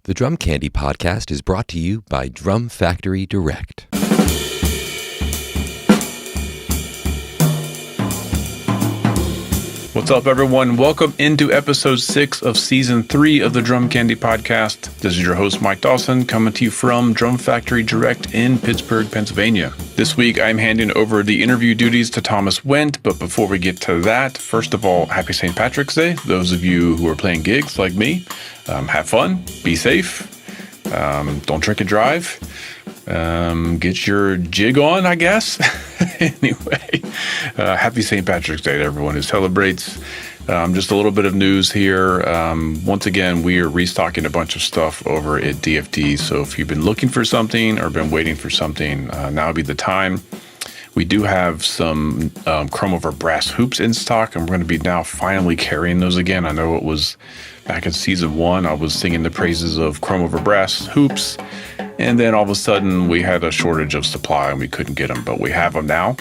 The Drum Candy podcast is brought to you by Drum Factory Direct. What's up, everyone? Welcome into episode 6 of season 3 of the Drum Candy podcast. This is your host, Mike Dawson, coming to you from Drum Factory Direct in Pittsburgh, Pennsylvania. This week, I'm handing over the interview duties to Thomas Wendt, but before we get to that, first of all, happy St. Patrick's Day. Those of you who are playing gigs like me, have fun, be safe, don't drink and drive, get your jig on, I guess. Anyway, happy St. Patrick's Day to everyone who celebrates. Just a little bit of news here. Once again, we are restocking a bunch of stuff over at DFD. So if you've been looking for something or been waiting for something, now would be the time. We do have some chrome over brass hoops in stock, and we're going to be now finally carrying those again. I know it was back in season 1, I was singing the praises of chrome over brass hoops, and then all of a sudden we had a shortage of supply and we couldn't get them, but we have them now.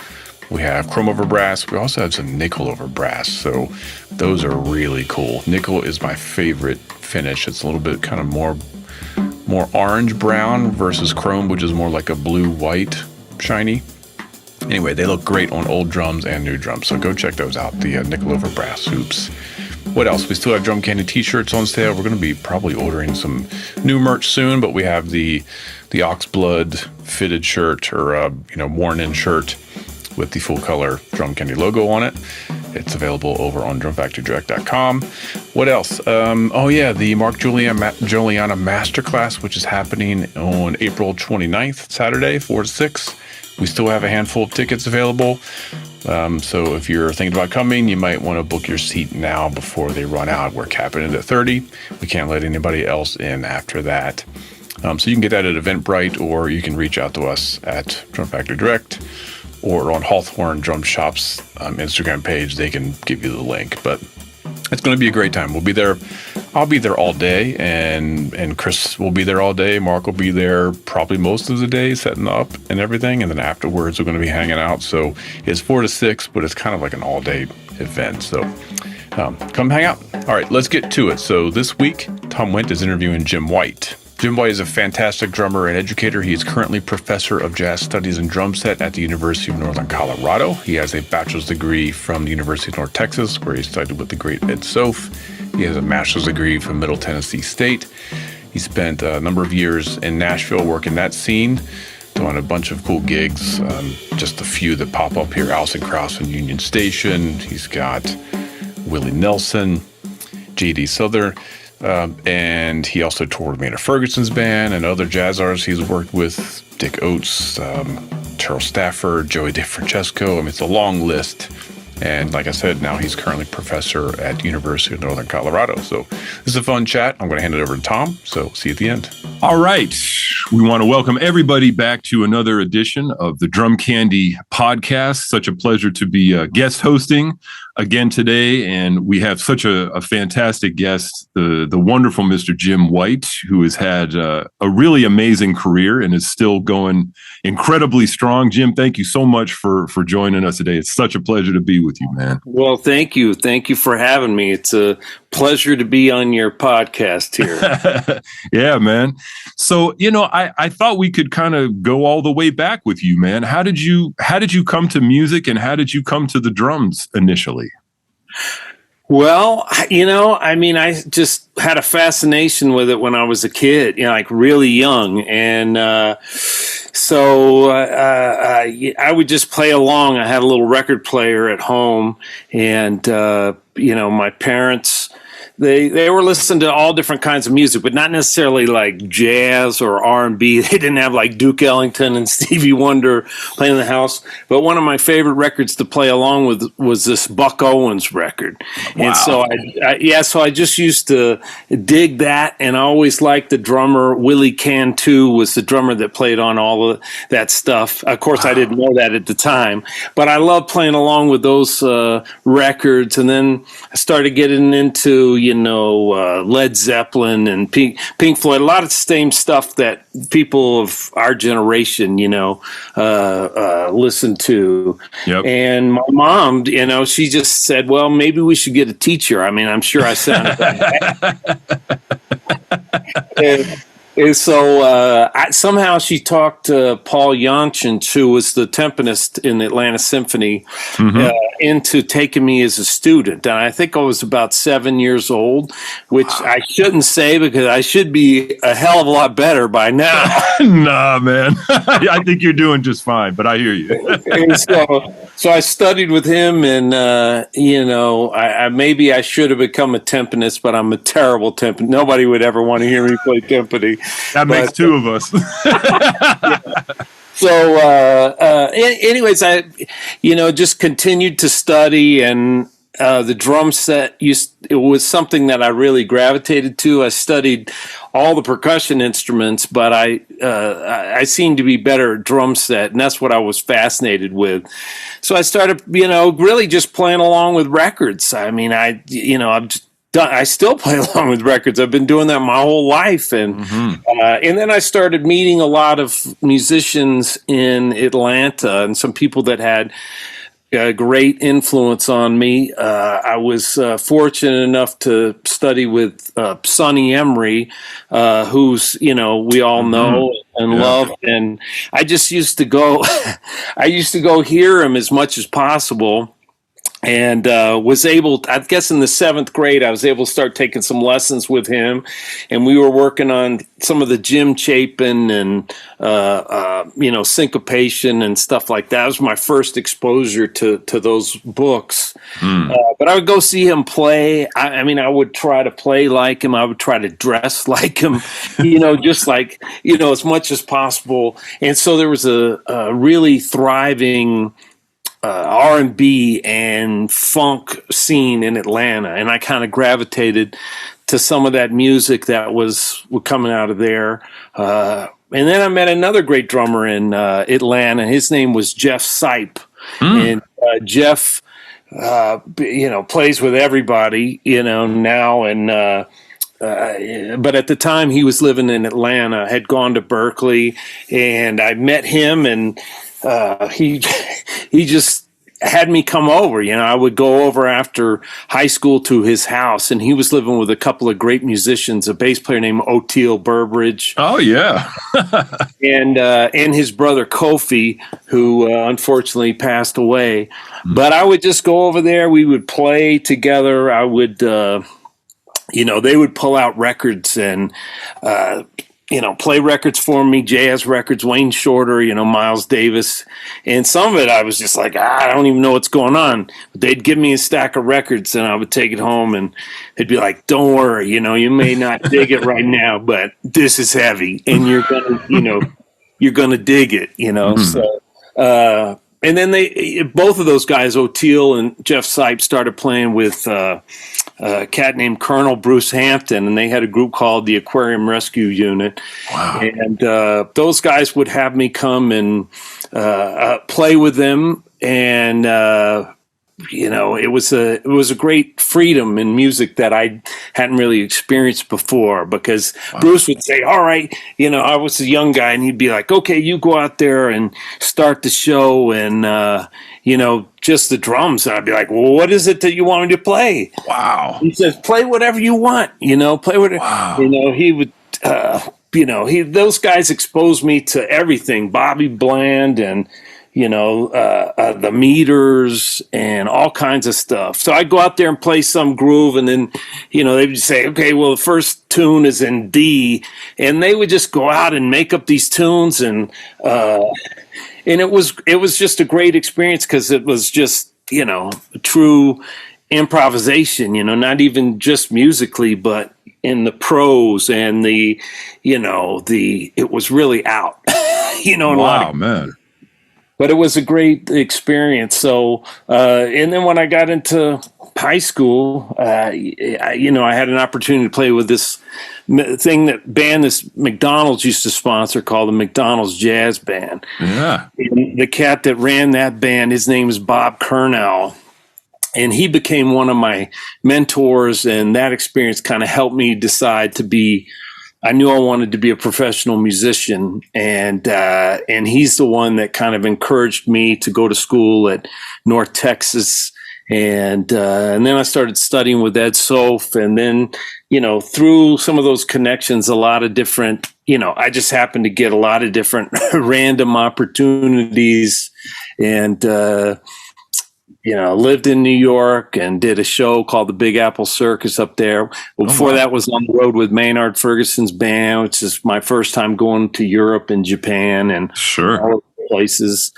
We have chrome over brass. We also have some nickel over brass, so those are really cool. Nickel is my favorite finish. It's a little bit kind of more orange brown versus chrome, which is more like a blue white shiny. Anyway, they look great on old drums and new drums, so go check those out, the nickel over brass hoops. What else? We still have Drum Candy t-shirts on sale. We're going to be probably ordering some new merch soon, but we have the Oxblood fitted shirt or worn-in shirt with the full color Drum Candy logo on it. It's available over on drumfactorydirect.com. What else? The Mark Guiliana masterclass, which is happening on April 29th, Saturday, 4 to 6. We still have a handful of tickets available. So if you're thinking about coming, you might want to book your seat now before they run out. We're capping it at 30. We can't let anybody else in after that. So you can get that at Eventbrite, or you can reach out to us at Drum Factory Direct or on Hawthorne Drum Shop's Instagram page. They can give you the link, but it's going to be a great time. We'll be there. I'll be there all day, and Chris will be there all day. Mark will be there probably most of the day setting up and everything, and then afterwards we're going to be hanging out. So it's 4 to 6, but it's kind of like an all-day event. So come hang out. All right, let's get to it. So this week, Tom Wendt is interviewing Jim White. Jim White is a fantastic drummer and educator. He is currently professor of jazz studies and drumset at the University of Northern Colorado. He has a bachelor's degree from the University of North Texas, where he studied with the great Ed Soph. He has a master's degree from Middle Tennessee State. He spent a number of years in Nashville working that scene, doing a bunch of cool gigs, just a few that pop up here, Alison Krauss and Union Station. He's got Willie Nelson, J.D. Souther, and he also toured with Maynard Ferguson's band and other jazz artists he's worked with, Dick Oates, Terrell Stafford, Joey DeFrancesco. I mean, it's a long list. And like I said, now he's currently professor at the University of Northern Colorado. So this is a fun chat. I'm going to hand it over to Tom. So see you at the end. All right. We want to welcome everybody back to another edition of the Drum Candy podcast. Such a pleasure to be guest hosting again today. And we have such a fantastic guest, the wonderful Mr. Jim White, who has had a really amazing career and is still going incredibly strong. Jim, thank you so much for joining us today. It's such a pleasure to be with you, man. Well, thank you. Thank you for having me. It's a pleasure to be on your podcast here. Yeah, man. So, I thought we could kind of go all the way back with you, man. How did you come to music, and how did you come to the drums initially? Well, I just had a fascination with it when I was a kid, like really young. And so I would just play along. I had a little record player at home, and, my parents, they were listening to all different kinds of music, but not necessarily like jazz or R&B. They didn't have like Duke Ellington and Stevie Wonder playing in the house. But one of my favorite records to play along with was this Buck Owens record. Wow. And so so I just used to dig that, and I always liked the drummer. Willie Cantu was the drummer that played on all of that stuff. Of course, wow. I didn't know that at the time, but I loved playing along with those records. And then I started getting into Led Zeppelin and Pink Floyd, a lot of the same stuff that people of our generation, listen to. Yep. And my mom, she just said, well, maybe we should get a teacher. I mean, I'm sure I sounded bad. And so somehow she talked Paul Janssen, who was the timpanist in the Atlanta Symphony, into taking me as a student. And I think I was about 7 years old, which I shouldn't say because I should be a hell of a lot better by now. Nah, man. I think you're doing just fine, but I hear you. So I studied with him, and maybe I should have become a timpanist, but I'm a terrible timpanist. Nobody would ever want to hear me play timpani. That makes two of us. So, anyways, I, just continued to study, and the drum set it was something that I really gravitated to. I studied all the percussion instruments, but I seemed to be better at drum set, and that's what I was fascinated with. So I started, really just playing along with records. I mean, I still play along with records. I've been doing that my whole life, and then I started meeting a lot of musicians in Atlanta and some people that had a great influence on me. I was fortunate enough to study with Sonny Emery, who's we all know and love, and I just used to go. I used to go hear him as much as possible. And was able, I guess in the 7th grade, I was able to start taking some lessons with him. And we were working on some of the Jim Chapin and, syncopation and stuff like that. That was my first exposure to those books. But I would go see him play. I would try to play like him. I would try to dress like him, just like, as much as possible. And so there was a really thriving R&B and funk scene in Atlanta, and I kind of gravitated to some of that music that was coming out of there. And then I met another great drummer in Atlanta. His name was Jeff Sipe, and Jeff, plays with everybody, now, and but at the time he was living in Atlanta, had gone to Berkeley, and I met him, and he just had me come over. I would go over after high school to his house, and he was living with a couple of great musicians, a bass player named Oteil Burbridge. Oh, yeah. and his brother Kofi, who unfortunately passed away. But I would just go over there. We would play together. I would, they would pull out records and, play records for me, jazz records, Wayne Shorter, Miles Davis. And some of it I was just like, I don't even know what's going on. But they'd give me a stack of records, and I would take it home, and it'd be like, don't worry, you may not dig it right now, but this is heavy, and you're gonna dig it, So and then both of those guys, Oteil and Jeff Sipe, started playing with a cat named Colonel Bruce Hampton, and they had a group called the Aquarium Rescue Unit. Wow. And those guys would have me come and play with them, and it was a great freedom in music that I hadn't really experienced before, because Bruce would say, all right, I was a young guy, and he'd be like, okay, you go out there and start the show, and just the drums. And I'd be like, well, what is it that you want me to play? Wow. He says, play whatever you want, play whatever. Wow. He would, those guys exposed me to everything, Bobby Bland and, the meters and all kinds of stuff. So I'd go out there and play some groove, and then, they would say, okay, well, the first tune is in D, and they would just go out and make up these tunes, and it was just a great experience, because it was just, true improvisation, not even just musically, but in the prose and it was really out, Wow, man. But it was a great experience. So, and then when I got into high school, I had an opportunity to play with this band this McDonald's used to sponsor, called the McDonald's Jazz Band. Yeah. And the cat that ran that band, his name is Bob Kernell. And he became one of my mentors, and that experience kind of helped me decide I knew I wanted to be a professional musician, and he's the one that kind of encouraged me to go to school at North Texas And then I started studying with Ed Sof, and then, through some of those connections, a lot of different, I just happened to get a lot of different random opportunities, and, lived in New York and did a show called the Big Apple Circus up there. Before that was on the road with Maynard Ferguson's band, which is my first time going to Europe and Japan and all places.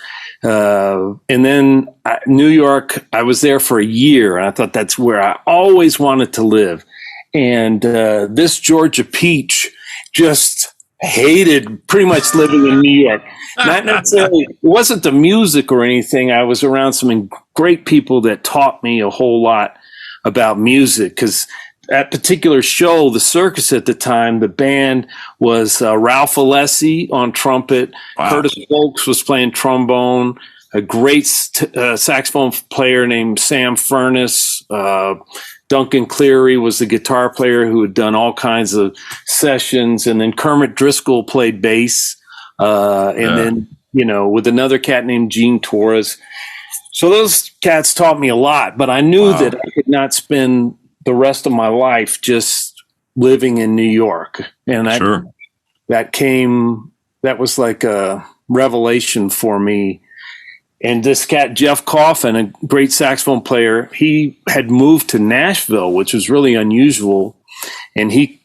And then New York, I was there for a year, and I thought that's where I always wanted to live. And this Georgia peach just hated pretty much living in New York. Not necessarily, it wasn't the music or anything. I was around some great people that taught me a whole lot about music, because that particular show, the circus at the time, the band was Ralph Alessi on trumpet. Wow. Curtis Folks was playing trombone. A great saxophone player named Sam Furness. Duncan Cleary was the guitar player who had done all kinds of sessions. And then Kermit Driscoll played bass. Then, with another cat named Gene Torres. So those cats taught me a lot, but I knew that I could not spend the rest of my life just living in New York. And that was like a revelation for me. And this cat, Jeff Coffin, a great saxophone player, he had moved to Nashville, which was really unusual. And he,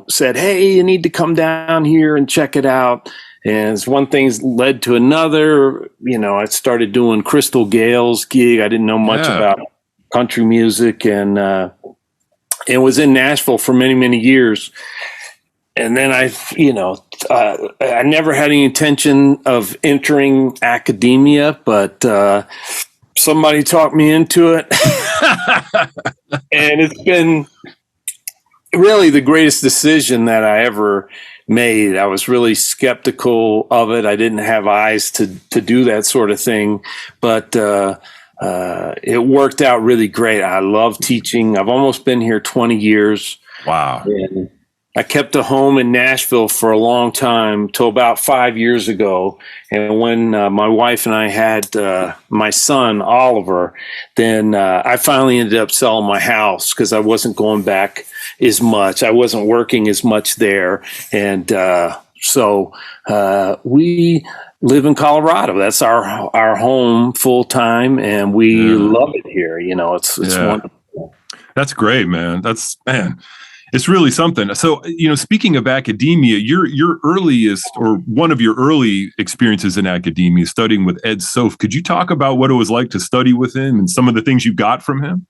said, hey, you need to come down here and check it out. And as one thing led to another, I started doing Crystal Gale's gig. I didn't know much about country music, and was in Nashville for many, many years. And then I never had any intention of entering academia, but somebody talked me into it. And it's been really the greatest decision that I ever made. I was really skeptical of it. I didn't have eyes to do that sort of thing, but it worked out really great. I love teaching. I've almost been here 20 years. Wow. And I kept a home in Nashville for a long time, till about 5 years ago. And when my wife and I had my son, Oliver, then I finally ended up selling my house because I wasn't going back as much. I wasn't working as much there. And so we live in Colorado. That's our home full time, and we love it here. It's wonderful. That's great, man. It's really something. So, speaking of academia, your earliest, or one of your early experiences in academia, studying with Ed Sof. Could you talk about what it was like to study with him and some of the things you got from him?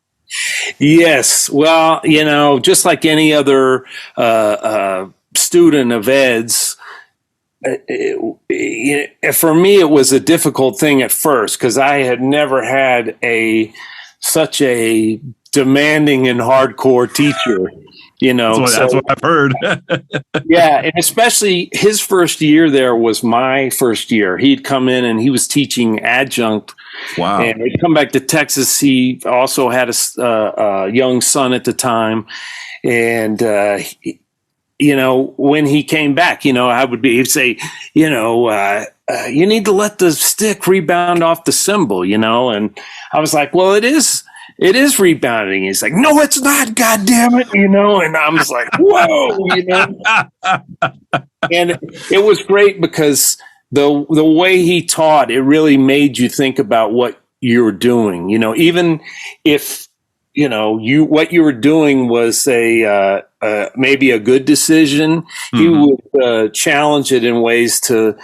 Yes. Well, just like any other student of Ed's, for me, it was a difficult thing at first because I had never had such a demanding and hardcore teacher. That's what I've heard. Yeah, and especially his first year there was my first year. He'd come in and he was teaching adjunct. Wow! And he'd come back to Texas. He also had a young son at the time, and when he came back, he'd say, you need to let the stick rebound off the cymbal, and I was like, well, it is rebounding. He's like, no, it's not, God damn it, and I'm just like, whoa, and it was great because the way he taught, it really made you think about what you were doing, even if, what you were doing was maybe a good decision, he would challenge it in ways to,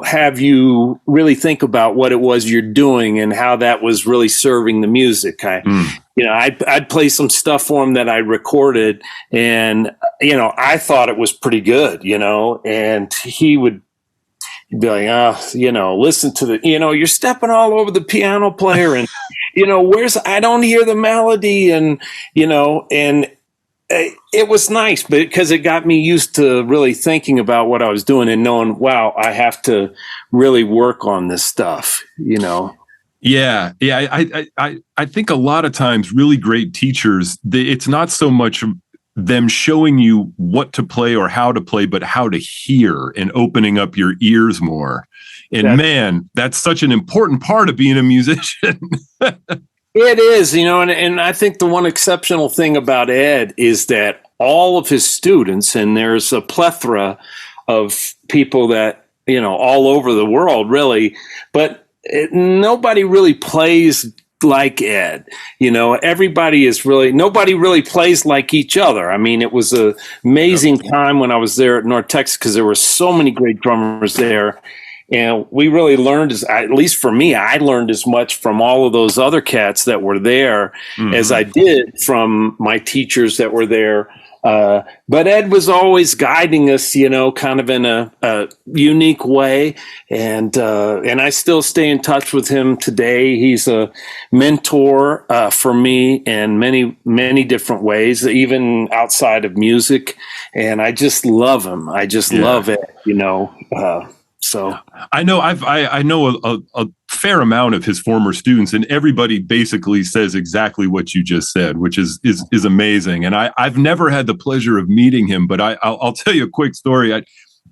have you really think about what it was you're doing and how that was really serving the music. I'd play some stuff for him that I recorded, and, I thought it was pretty good, and he would be like, listen to you're stepping all over the piano player, and, I don't hear the melody, and, and it was nice because it got me used to really thinking about what I was doing and knowing, wow, I have to really work on this stuff, Yeah. I think a lot of times really great teachers, it's not so much them showing you what to play or how to play, but how to hear and opening up your ears more. And man, that's such an important part of being a musician. It is, and I think the one exceptional thing about Ed is that all of his students, and there's a plethora of people that, all over the world, really, but nobody really plays like Ed. Nobody really plays like each other. I mean, it was an amazing time when I was there at North Texas because there were so many great drummers there. And we really learned, at least for me, I learned as much from all of those other cats that were there as I did from my teachers that were there. But Ed was always guiding us, kind of in a unique way. And I still stay in touch with him today. He's a mentor for me in many, many different ways, even outside of music. And I just love him. I just love Ed, So I know I know a fair amount of his former students, and everybody basically says exactly what you just said, which is amazing. And I've never had the pleasure of meeting him, but I'll tell you a quick story.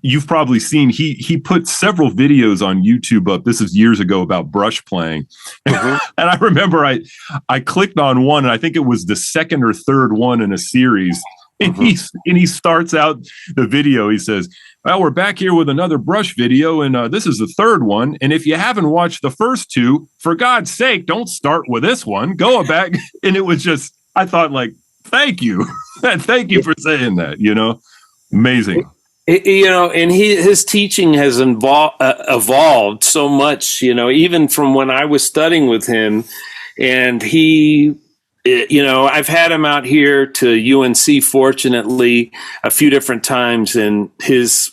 You've probably seen he put several videos on YouTube up. This is years ago about brush playing, and I remember I clicked on one, and I think it was the second or third one in a series. And he starts out the video. He says, "Well, we're back here with another brush video, and this is the third one. And if you haven't watched the first two, for God's sake, don't start with this one. Go back." And it was just, I thought, like, thank you, thank you for saying that. Amazing. And his teaching has evolved so much. Even from when I was studying with him, and I've had him out here to UNC, fortunately, a few different times, and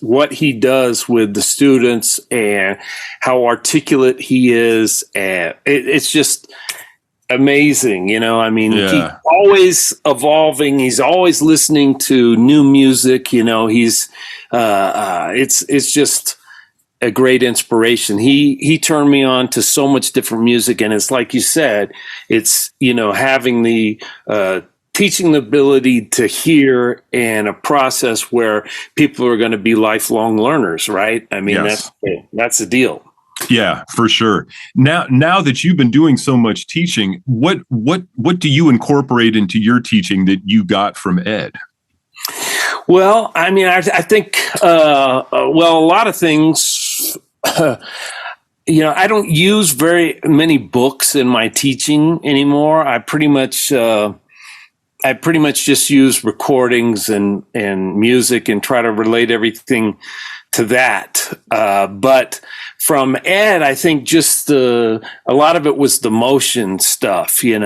what he does with the students and how articulate he is, and it's just amazing. He's always evolving. He's always listening to new music. It's just a great inspiration. He turned me on to so much different music, and it's like you said, it's having the teaching the ability to hear and a process where people are going to be lifelong learners, right? I mean, that's the deal. Yeah, for sure. Now that you've been doing so much teaching, what do you incorporate into your teaching that you got from Ed? Well, I mean, I think, a lot of things, I don't use very many books in my teaching anymore. I pretty much just use recordings and music and try to relate everything to that. But from Ed, I think just a lot of it was the motion stuff, and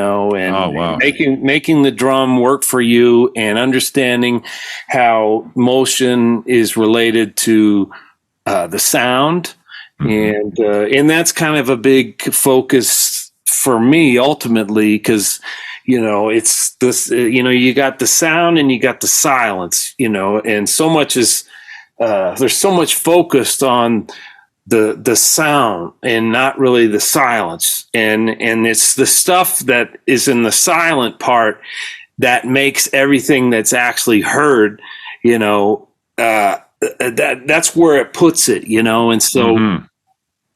making the drum work for you and understanding how motion is related to the sound. And that's kind of a big focus for me ultimately, because it's this, you got the sound and you got the silence, and so much is there's so much focused on the sound and not really the silence, and it's the stuff that is in the silent part that makes everything that's actually heard, that's where it puts it, and so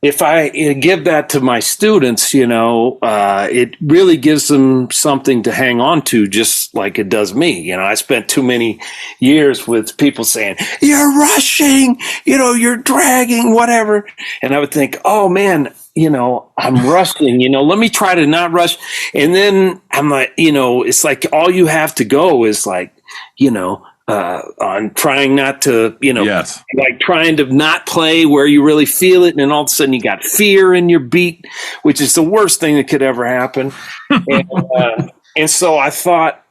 if I give that to my students, it really gives them something to hang on to, just like it does me. I spent too many years with people saying, "You're rushing, you're dragging, whatever." And I would think, "Oh man, I'm rushing, let me try to not rush." And then I'm like, it's like all you have to go is like, on trying not to, like trying to not play where you really feel it. And then all of a sudden you got fear in your beat, which is the worst thing that could ever happen. And so I thought,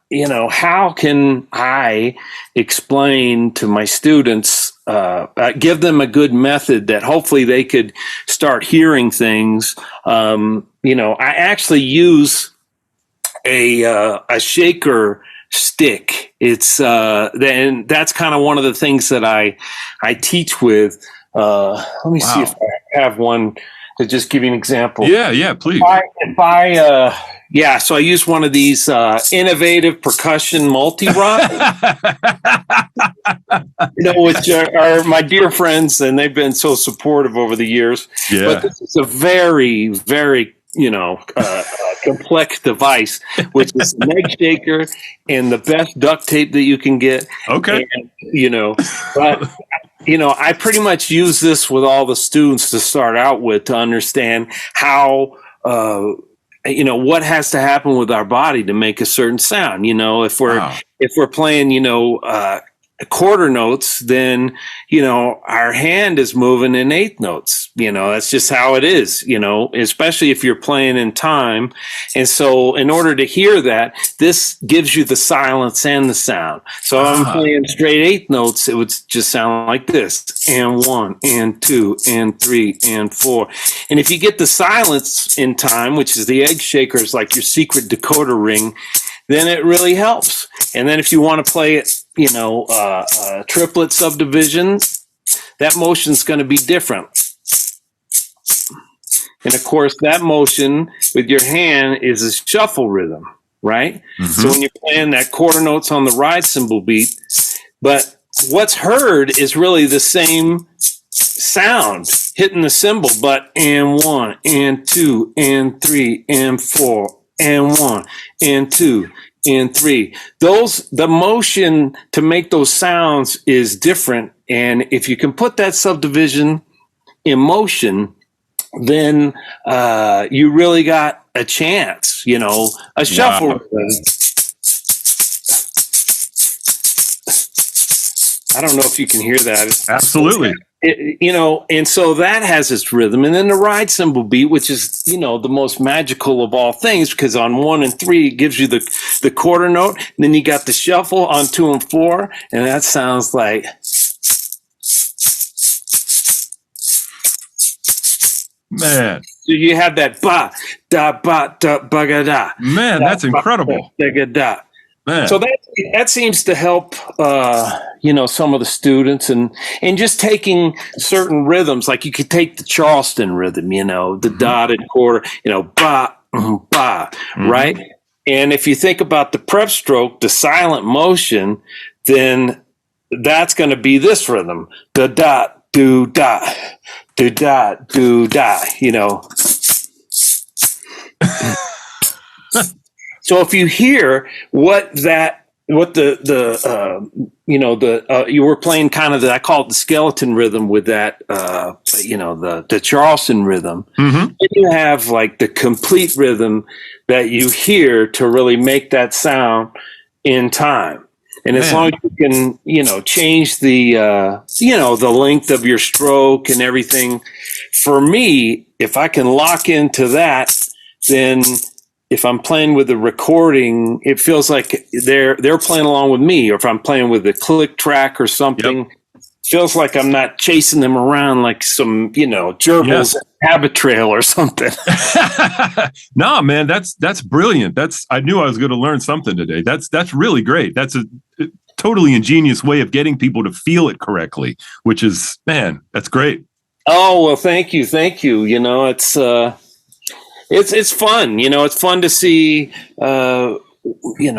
how can I explain to my students, give them a good method that hopefully they could start hearing things. I actually use a shaker stick. It's then that's kind of one of the things that I teach with. Let me see if I have one to just give you an example. Yeah, please. So I use one of these innovative percussion multi-rock, which are my dear friends, and they've been so supportive over the years. Yeah. But this is a very, very complex device, which is an egg shaker and the best duct tape that you can get. Okay. And, but I pretty much use this with all the students to start out with, to understand how, what has to happen with our body to make a certain sound. If we're playing, quarter notes, then our hand is moving in eighth notes. That's just how it is, especially if you're playing in time. And so in order to hear that, this gives you the silence and the sound. So if I'm playing straight eighth notes, it would just sound like this: and 1 and 2 and 3 and 4. And if you get the silence in time, which is the egg shakers, like your secret decoder ring, then it really helps. And then if you want to play it, triplet subdivision, that motion's going to be different. And of course, that motion with your hand is a shuffle rhythm, right? Mm-hmm. So when you're playing that quarter notes on the ride cymbal beat, but what's heard is really the same sound hitting the cymbal, but and 1 and 2 and 3 and 4 and 1 and 2 and 3. The motion to make those sounds is different. And if you can put that subdivision in motion, then you really got a chance, a shuffle. Wow. I don't know if you can hear that. Absolutely. And so that has its rhythm. And then the ride cymbal beat, which is, the most magical of all things, because on 1 and 3, it gives you the quarter note. And then you got the shuffle on 2 and 4. And that sounds like. Man. So you have that ba, da, ba, da, ba, ga, da. Man, da, that's incredible. Da, ga, da. Man. So that seems to help, some of the students and just taking certain rhythms, like you could take the Charleston rhythm, the mm-hmm. dotted quarter, ba, ba, mm-hmm. right? And if you think about the prep stroke, the silent motion, then that's going to be this rhythm, the dot, do, dot, do, dot, do, dot, So if you hear you were playing kind of I call it the skeleton rhythm with that, the Charleston rhythm, mm-hmm. and you have like the complete rhythm that you hear to really make that sound in time. And as long as you can, change the length of your stroke and everything, for me, if I can lock into that, then if I'm playing with the recording, it feels like they're playing along with me. Or if I'm playing with a click track or something, it feels like I'm not chasing them around like some, gerbils habit trail or something. No, man, that's brilliant. I knew I was going to learn something today. That's really great. That's a totally ingenious way of getting people to feel it correctly, which is, man, that's great. Oh, well, thank you. Thank you. It's fun, it's fun to see, we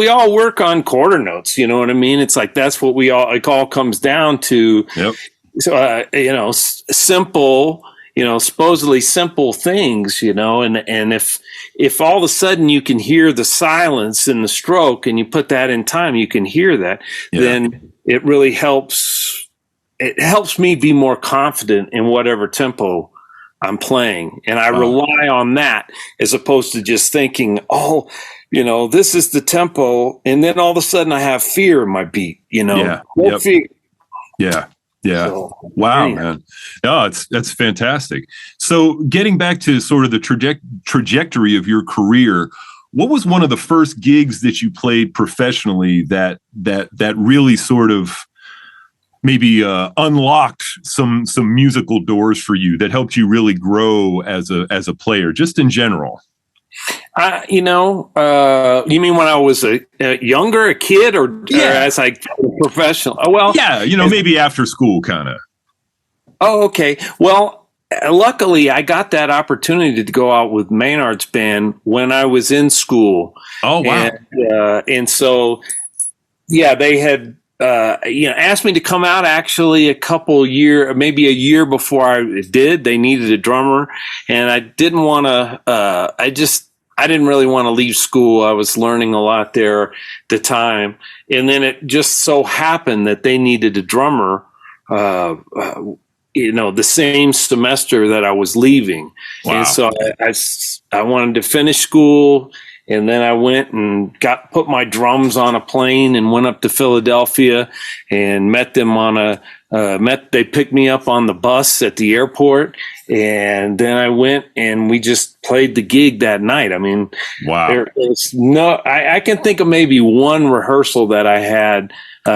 all work on quarter notes, you know what I mean? It's like, that's what it all comes down to. Yep. So, simple, supposedly simple things, and if all of a sudden you can hear the silence in the stroke and you put that in time, you can hear that, then it really helps. It helps me be more confident in whatever tempo I'm playing, and I rely on that as opposed to just thinking, this is the tempo, and then all of a sudden I have fear in my beat, fear. Yeah. So, wow, man. No, that's fantastic. So getting back to sort of the trajectory of your career, what was one of the first gigs that you played professionally that really sort of maybe unlocked some musical doors for you, that helped you really grow as a player, just in general? You mean when I was a kid, or as I professional? Well, maybe after school, kind of. Oh, okay. Well, luckily, I got that opportunity to go out with Maynard's band when I was in school. Oh, wow! And so, they had asked me to come out actually maybe a year before I did. They needed a drummer, and I didn't want to. I didn't really want to leave school. I was learning a lot there at the time, and then it just so happened that they needed a drummer. The same semester that I was leaving, Wow. and so I wanted to finish school. And then I went and put my drums on a plane and went up to Philadelphia and met them they picked me up on the bus at the airport. And then I went and we just played the gig that night. I mean, wow. I can think of maybe one rehearsal that I had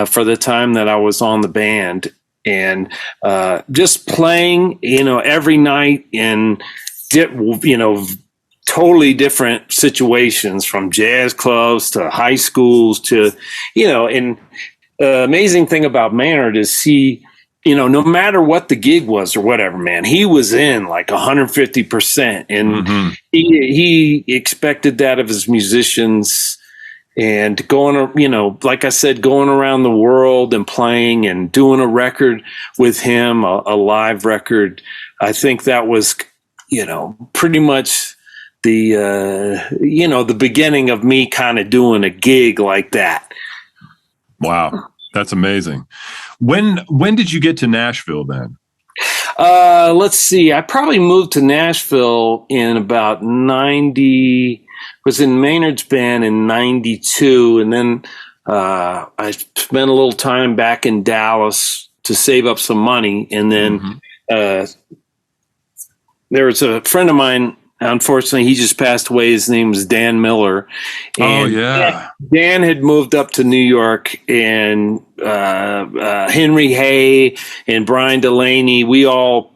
for the time that I was on the band, and just playing, every night in, totally different situations, from jazz clubs to high schools to, and the amazing thing about Maynard is no matter what the gig was or whatever, man, he was in like 150%. And he expected that of his musicians, and like I said, going around the world and playing and doing a record with him, a live record. I think that was, pretty much the beginning of me kind of doing a gig like that. Wow. That's amazing. When did you get to Nashville then? Let's see. I probably moved to Nashville in about 90, was in Maynard's band in 92. And then, I spent a little time back in Dallas to save up some money. And then, there was a friend of mine. Unfortunately, he just passed away. His name was Dan Miller. And Dan had moved up to New York, and Henry Hay and Brian Delaney, we all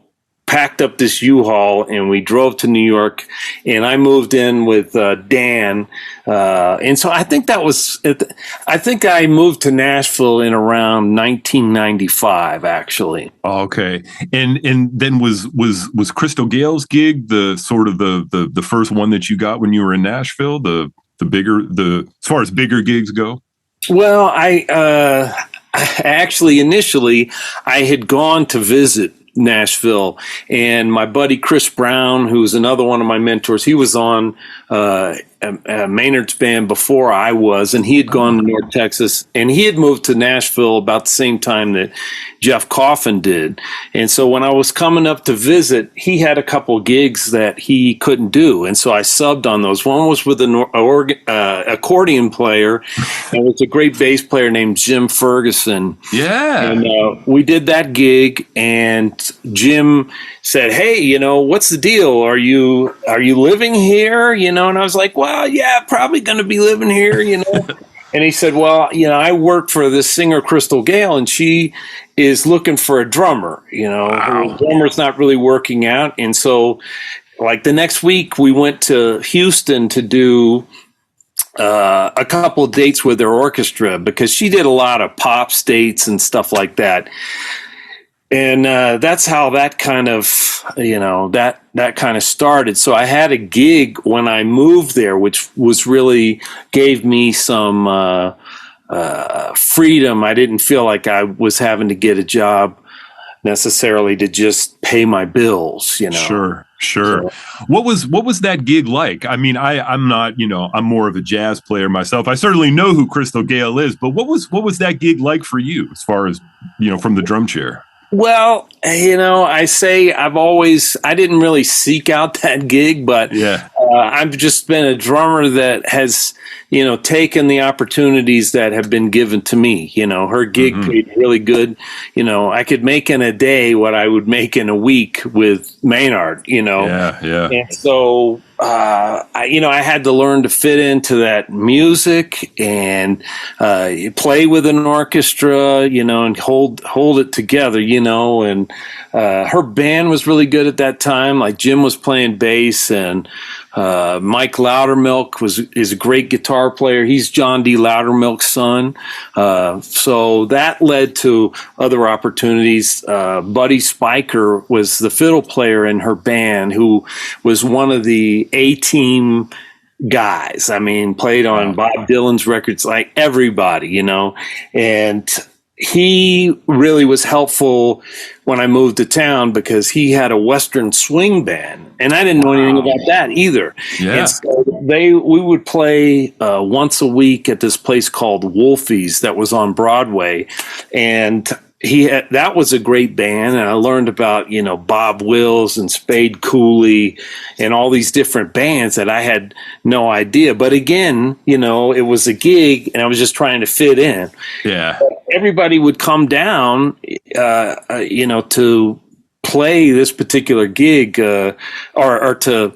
packed up this U-Haul and we drove to New York, and I moved in with Dan. And so I think I moved to Nashville in around 1995, actually. Okay. And then was Crystal Gale's gig the sort of the first one that you got when you were in Nashville, the as far as bigger gigs go? Well, I actually initially I had gone to visit Nashville, and my buddy Chris Brown, who's another one of my mentors, he was on Maynard's band before I was, and he had gone to North Texas, and he had moved to Nashville about the same time that Jeff Coffin did. And so when I was coming up to visit, he had a couple gigs that he couldn't do, and so I subbed on those. One was with an accordion player, and it was a great bass player named Jim Ferguson. Yeah. And we did that gig, and Jim said, "Hey, what's the deal? Are you living here?" And I was like, "Well, yeah, probably going to be living here, And he said, "Well, I work for this singer, Crystal Gale, and she is looking for a drummer. Wow. Her drummer's not really working out." And so, like, the next week, we went to Houston to do a couple of dates with her orchestra, because she did a lot of pop dates and stuff like that. And that's how that kind of, that kind of started. So I had a gig when I moved there, which was really gave me some freedom. I didn't feel like I was having to get a job necessarily to just pay my bills, Sure. So, What was that gig like? I mean, I'm not, I'm more of a jazz player myself. I certainly know who Crystal Gale is, but what was that gig like for you, as far as, from the drum chair? Well, I didn't really seek out that gig, but yeah. I've just been a drummer that has, taken the opportunities that have been given to me. Her gig paid really good. I could make in a day what I would make in a week with Maynard, Yeah. And so, I had to learn to fit into that music and play with an orchestra, and hold it together, and her band was really good at that time. Like, Jim was playing bass, and Mike Loudermilk is a great guitar player. He's John D. Loudermilk's son. So that led to other opportunities. Buddy Spiker was the fiddle player in her band, who was one of the A-Team guys. I mean, played on Bob Dylan's records, like everybody, and he really was helpful when I moved to town because he had a Western swing band, and I didn't know anything about that either. Yeah. And so we would play once a week at this place called Wolfie's that was on Broadway, and that was a great band, and I learned about, Bob Wills and Spade Cooley and all these different bands that I had no idea. But again, it was a gig, and I was just trying to fit in. Yeah. Everybody would come down, to play this particular gig, or to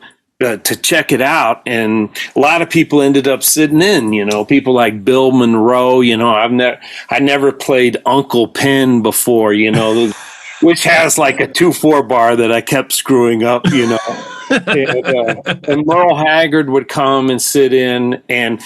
check it out, and a lot of people ended up sitting in. People like Bill Monroe. I never played Uncle Pen before. Which has like a 2/4 bar that I kept screwing up. And Merle Haggard would come and sit in, and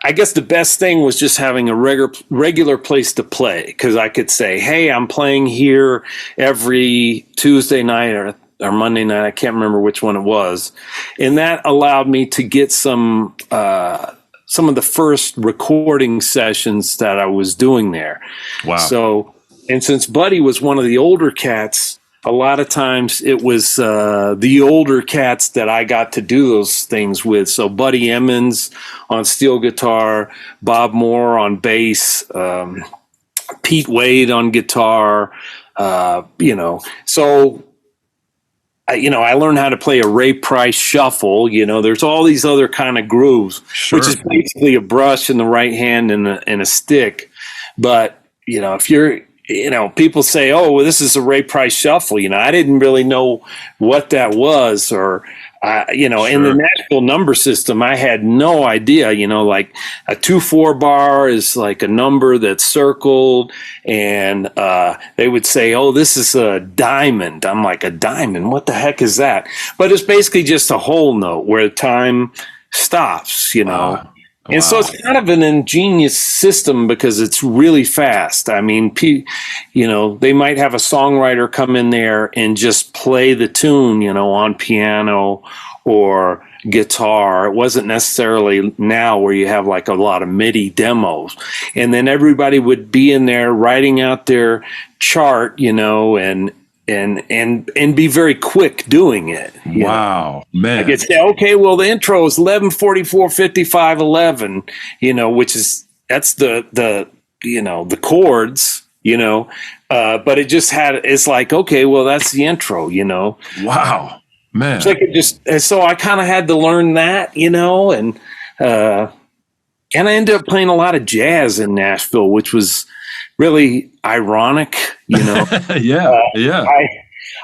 I guess the best thing was just having a regular place to play, because I could say, hey, I'm playing here every Tuesday night or Monday night. I can't remember which one it was. And that allowed me to get some of the first recording sessions that I was doing there. Wow. So, and since Buddy was one of the older cats, a lot of times it was the older cats that I got to do those things with. So Buddy Emmons on steel guitar, Bob Moore on bass, Pete Wade on guitar, So, I learned how to play a Ray Price shuffle. There's all these other kind of grooves, Sure. which is basically a brush in the right hand and a stick. But, if you're, people say, oh, well, this is a Ray Price shuffle. I didn't really know what that was, or, Sure. In the Nashville number system, I had no idea, like a 2/4 bar is like a number that's circled, and they would say, oh, this is a diamond. I'm like, a diamond? What the heck is that? But it's basically just a whole note where time stops, And so it's kind of an ingenious system because it's really fast. I mean, they might have a songwriter come in there and just play the tune, on piano or guitar. It wasn't necessarily now where you have like a lot of MIDI demos. And then everybody would be in there writing out their chart, and be very quick doing it. Wow, man. I could say, okay, well, the intro is 11:44:55:11, that's the chords, but it's like, okay, well, that's the intro, Wow, man. So I kind of had to learn that, and I ended up playing a lot of jazz in Nashville, which was really ironic, Yeah.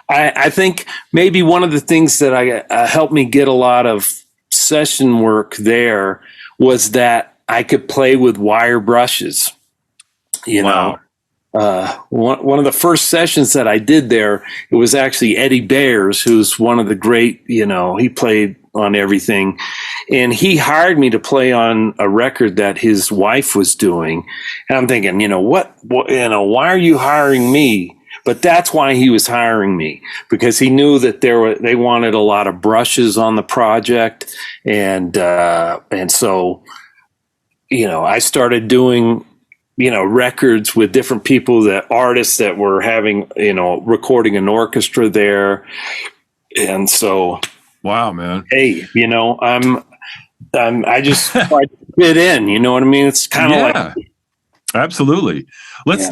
I think maybe one of the things that helped me get a lot of session work there was that I could play with wire brushes. Wow. One of the first sessions that I did there, it was actually Eddie Bayers, who's one of the great, he played on everything. And he hired me to play on a record that his wife was doing. And I'm thinking, why are you hiring me? But that's why he was hiring me, because he knew that they wanted a lot of brushes on the project. And so, I started doing, records with different people, artists that were having, recording an orchestra there. And so, wow, man. Hey, I just try to fit in, you know what I mean? It's kind of like, absolutely. Let's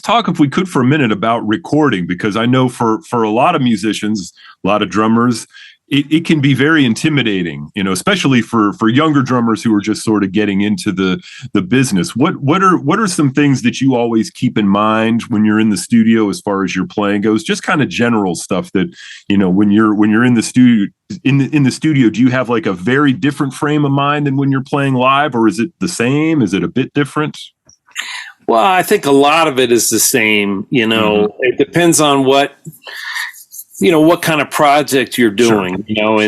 talk, if we could, for a minute about recording, because I know for a lot of musicians, a lot of drummers, it can be very intimidating, especially for younger drummers who are just sort of getting into the business. What are some things that you always keep in mind when you're in the studio as far as your playing goes? Just kind of general stuff that, when you're in the studio, in the studio, do you have like a very different frame of mind than when you're playing live, or is it the same? Is it a bit different? Well, I think a lot of it is the same. Mm-hmm. It depends on what kind of project you're doing, Sure.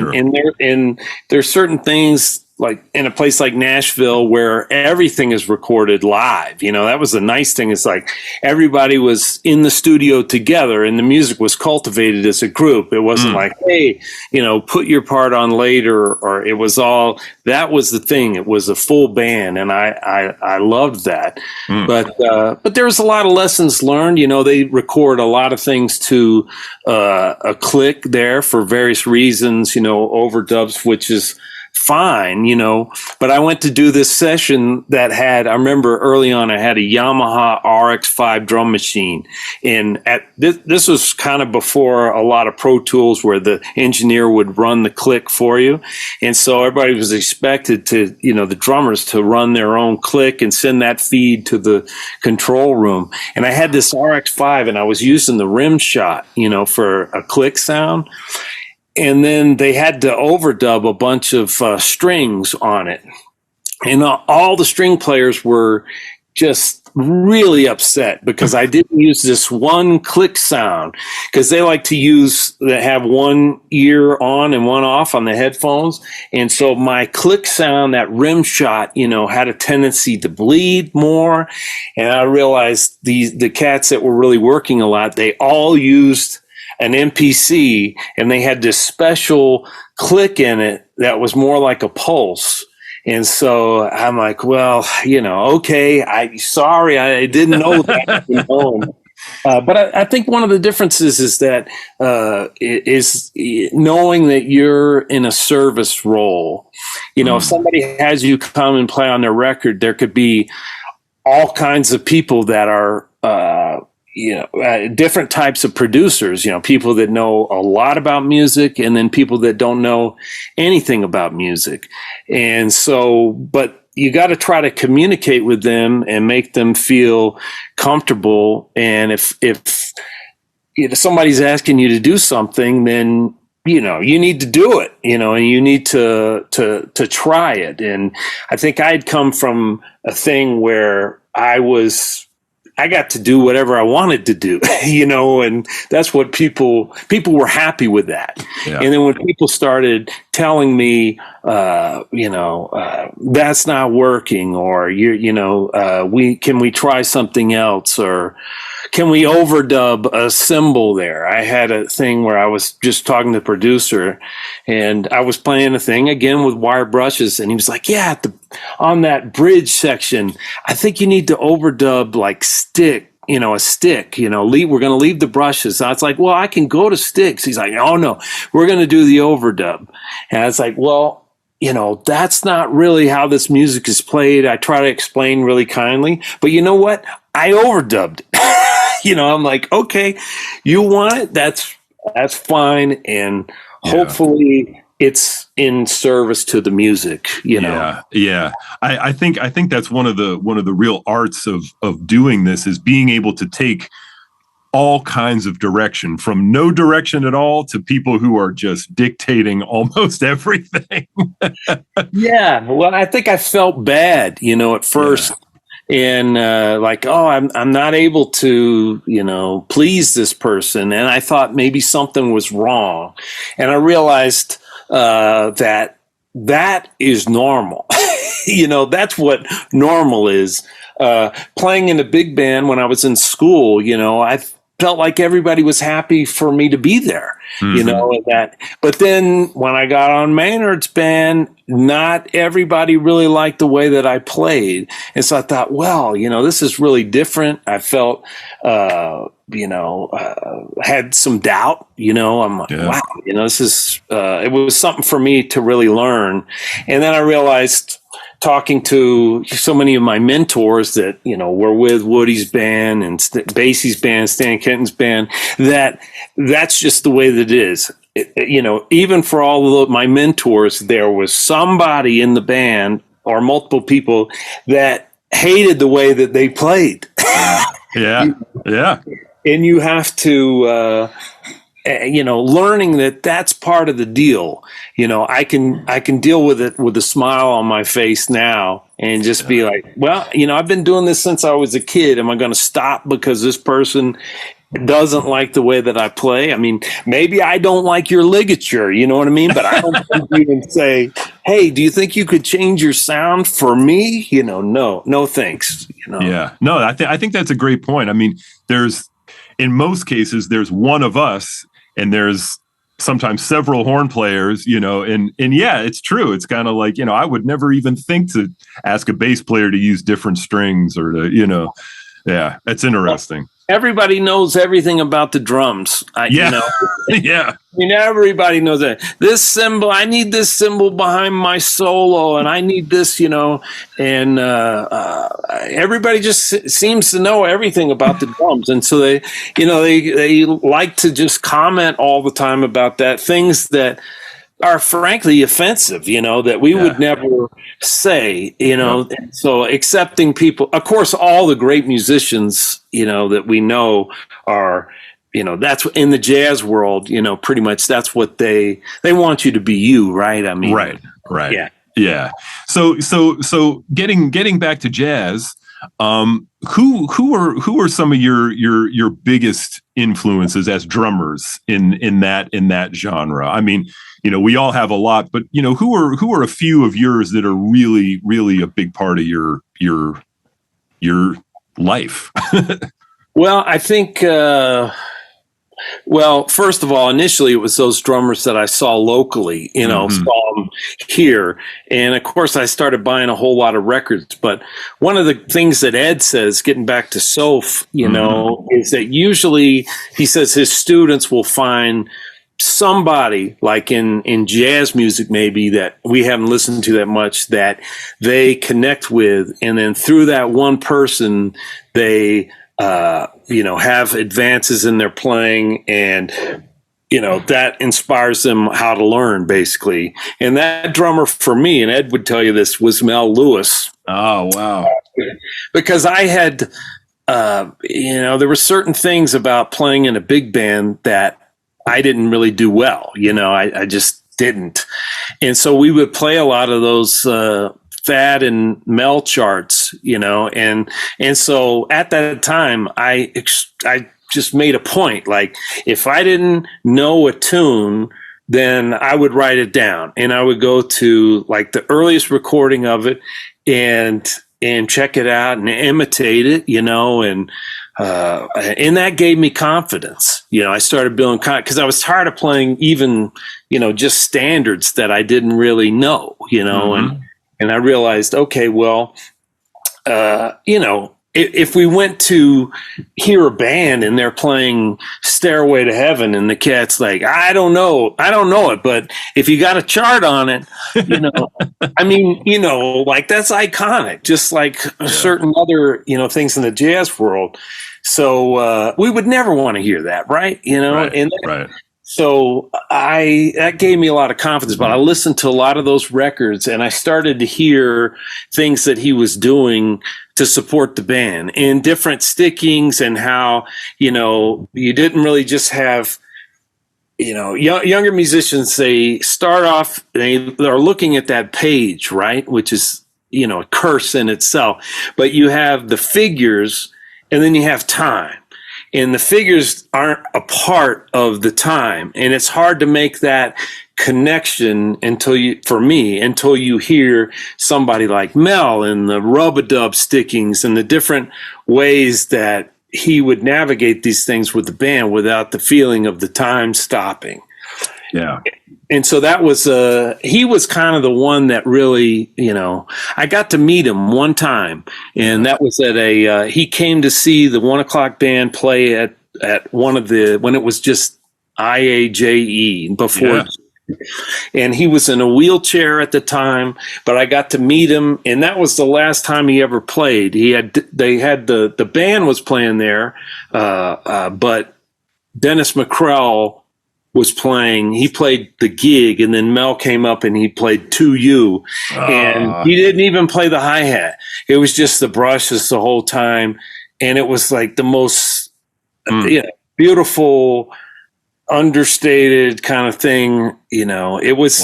and there's certain things like in a place like Nashville where everything is recorded live. That was the nice thing. It's like everybody was in the studio together and the music was cultivated as a group. It wasn't like, hey, put your part on later, or it was all, that was the thing. It was a full band, and I loved that. But there was a lot of lessons learned. They record a lot of things to a click there for various reasons, overdubs, which is fine, but I went to do this session that I remember early on, I had a Yamaha RX5 drum machine. And this was kind of before a lot of Pro Tools where the engineer would run the click for you. And so everybody was expected to, the drummers to run their own click and send that feed to the control room. And I had this RX5 and I was using the rim shot, for a click sound. And then they had to overdub a bunch of strings on it. And all the string players were just really upset because I didn't use this one click sound, because they like to have one ear on and one off on the headphones. And so my click sound, that rim shot, had a tendency to bleed more. And I realized the cats that were really working a lot, they all used an MPC, and they had this special click in it that was more like a pulse. And so I'm like, well, okay, I didn't know that. But I think one of the differences is that is knowing that you're in a service role. If somebody has you come and play on their record, there could be all kinds of people that are different types of producers, people that know a lot about music and then people that don't know anything about music. And so, but you got to try to communicate with them and make them feel comfortable. And if somebody's asking you to do something, then you need to do it, and you need to try it. And I think I'd come from a thing where I got to do whatever I wanted to do, and that's what people were happy with that. Yeah. And then when people started telling me, that's not working, or can we try something else, or can we overdub a cymbal there? I had a thing where I was just talking to the producer and I was playing a thing again with wire brushes. And he was like, yeah, on that bridge section, I think you need to overdub like stick, a stick, we're going to leave the brushes. I was like, well, I can go to sticks. He's like, oh no, we're going to do the overdub. And I was like, well, that's not really how this music is played. I try to explain really kindly, but you know what? I overdubbed. I'm like, okay, you want it? That's fine. And hopefully it's in service to the music, Yeah. I think that's one of the real arts of doing this, is being able to take all kinds of direction, from no direction at all to people who are just dictating almost everything. Yeah. Well, I think I felt bad, at first. Yeah. And I'm not able to, please this person. And I thought maybe something was wrong. And I realized that is normal. That's what normal is. Playing in a big band when I was in school, I felt like everybody was happy for me to be there, but then when I got on Maynard's band, not everybody really liked the way that I played. And so I thought, well, this is really different. I felt, had some doubt, I'm like, wow, this is, it was something for me to really learn. And then I realized, talking to so many of my mentors that, were with Woody's band and Basie's band, Stan Kenton's band, that's just the way that it is. Even for all of my mentors, there was somebody in the band or multiple people that hated the way that they played. Yeah. And you have to, learning that that's part of the deal. I can deal with it with a smile on my face now and just be like, well, I've been doing this since I was a kid. Am I going to stop because this person doesn't like the way that I play? I mean, maybe I don't like your ligature, you know what I mean? But I don't even say, hey, do you think you could change your sound for me? No thanks. Yeah, no, I think that's a great point. I mean, in most cases, there's one of us and there's sometimes several horn players, and yeah, it's true. It's kind of like, I would never even think to ask a bass player to use different strings or to, yeah, that's interesting. Everybody knows everything about the drums. Yeah. I mean, everybody knows that this cymbal, I need this cymbal behind my solo, and I need this, and everybody just seems to know everything about the drums. And so they like to just comment all the time about that, things that are frankly offensive, that we would never say, So accepting people, of course, all the great musicians, that we know are, that's in the jazz world, pretty much that's what they want you to be you, right? I mean, right. Yeah. So getting back to jazz, who are some of your biggest influences as drummers in that genre? I mean, we all have a lot, but who are a few of yours that are really, really a big part of your life? Well, I think, first of all, initially it was those drummers that I saw locally, saw them here. And of course I started buying a whole lot of records. But one of the things that Ed says, getting back to Soph, is that usually he says his students will find somebody like in jazz music, maybe that we haven't listened to that much, that they connect with. And then through that one person, they, have advances in their playing, and, that inspires them how to learn, basically. And that drummer for me, and Ed would tell you this, was Mel Lewis. Oh, wow. Because I had, there were certain things about playing in a big band that I didn't really do well. I just didn't. And so we would play a lot of those, Thad and Mel charts, and so at that time I just made a point, like if I didn't know a tune, then I would write it down and I would go to like the earliest recording of it and check it out and imitate it, and that gave me confidence. I started building because I was tired of playing even, just standards that I didn't really know, and I realized, okay, well, if we went to hear a band and they're playing Stairway to Heaven and the cat's like, I don't know it, but if you got a chart on it, I mean, like that's iconic, just like certain other, things in the jazz world. So we would never want to hear that, right? Right. So that gave me a lot of confidence, but I listened to a lot of those records and I started to hear things that he was doing to support the band and different stickings, and how, you didn't really just have, younger musicians, they start off, they're looking at that page, right? Which is, a curse in itself, but you have the figures and then you have time. And the figures aren't a part of the time. And it's hard to make that connection until you hear somebody like Mel and the rub-a-dub stickings and the different ways that he would navigate these things with the band without the feeling of the time stopping. Yeah. And so that was, he was kind of the one that really, I got to meet him one time, and that was at he came to see the 1 O'Clock Band play at one of when it was just IAJE before. Yeah. And he was in a wheelchair at the time, but I got to meet him, and that was the last time he ever played. The band was playing there, but Dennis McCrell was playing. He played the gig, and then Mel came up and he played To You, and he didn't even play the hi-hat. It was just the brushes the whole time, and it was like the most beautiful, understated kind of thing. It was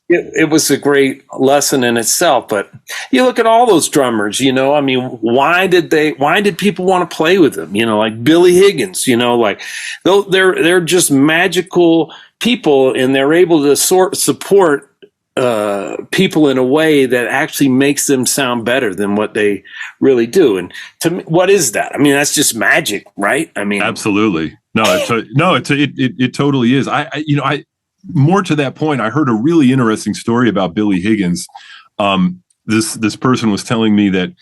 it was a great lesson in itself. But you look at all those drummers, I mean, why did people want to play with them? Like Billy Higgins, like they're just magical people, and they're able to support people in a way that actually makes them sound better than what they really do. And to me, what is that? I mean, that's just magic, right? I mean, absolutely. It totally is. I more to that point, I heard a really interesting story about Billy Higgins. This person was telling me that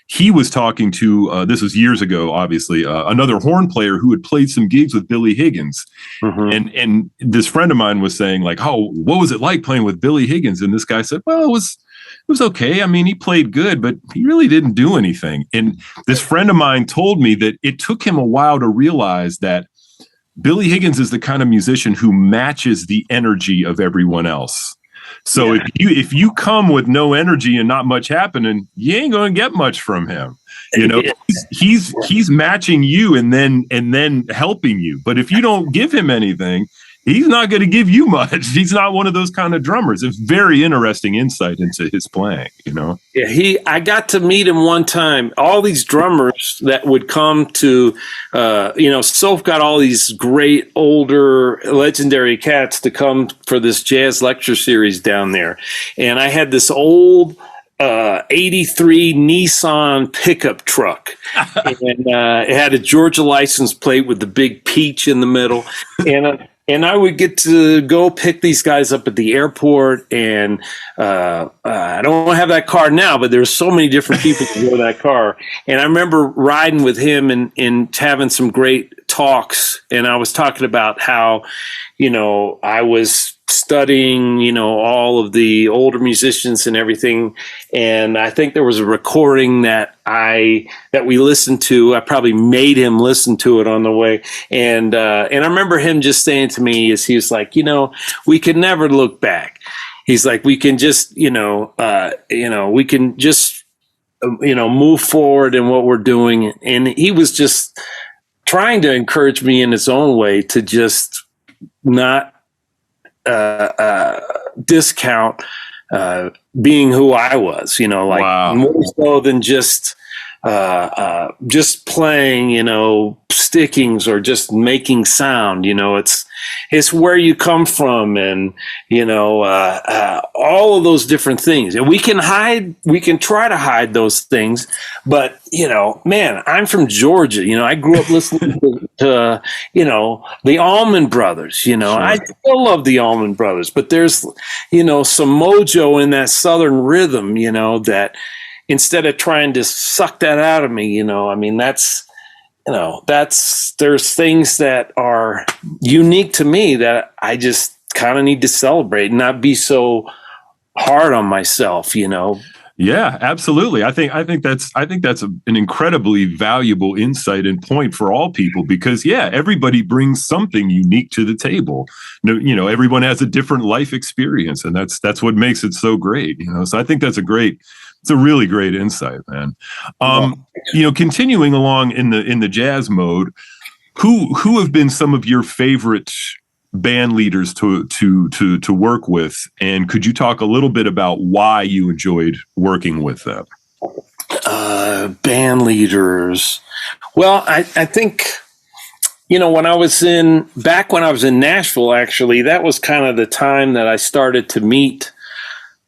he was talking to, this was years ago, obviously, another horn player who had played some gigs with Billy Higgins. Mm-hmm. And this friend of mine was saying, like, oh, what was it like playing with Billy Higgins? And this guy said, well, it was okay. I mean, he played good, but he really didn't do anything. And this friend of mine told me that it took him a while to realize that Billy Higgins is the kind of musician who matches the energy of everyone else. So if you come with no energy and not much happening, you ain't going to get much from him. You know, he's matching you and then helping you. But if you don't give him anything, he's not going to give you much. He's not one of those kind of drummers. It's very interesting insight into his playing, you know? Yeah, I got to meet him one time. All these drummers that would come to, Soph got all these great older legendary cats to come for this jazz lecture series down there. And I had this old 83 Nissan pickup truck. And it had a Georgia license plate with the big peach in the middle. And I would get to go pick these guys up at the airport, and I don't have that car now, but there's so many different people who go that car. And I remember riding with him and having some great talks. And I was talking about how, I was studying, all of the older musicians and everything. And I think there was a recording that we listened to. I probably made him listen to it on the way. And I remember him just saying to me, as he was like, we can never look back. He's like, we can just, we can just, move forward in what we're doing. And he was just trying to encourage me in his own way to just not discount being who I was, Wow. More so than just playing, stickings or just making sound. It's where you come from, and all of those different things. And we can try to hide those things, but man, I'm from Georgia. I grew up listening to the Allman Brothers. Sure. I still love the Allman Brothers, but there's some mojo in that Southern rhythm. That instead of trying to suck that out of me, there's things that are unique to me that I just kind of need to celebrate and not be so hard on myself, Yeah, absolutely. I think that's an incredibly valuable insight and point for all people, because everybody brings something unique to the table. Everyone has a different life experience, and that's what makes it so great. So I think it's a really great insight, man. Continuing along in the jazz mode, who have been some of your favorite band leaders to work with, and could you talk a little bit about why you enjoyed working with them? Band leaders. Well, I think when I was in Nashville, actually, that was kind of the time that I started to meet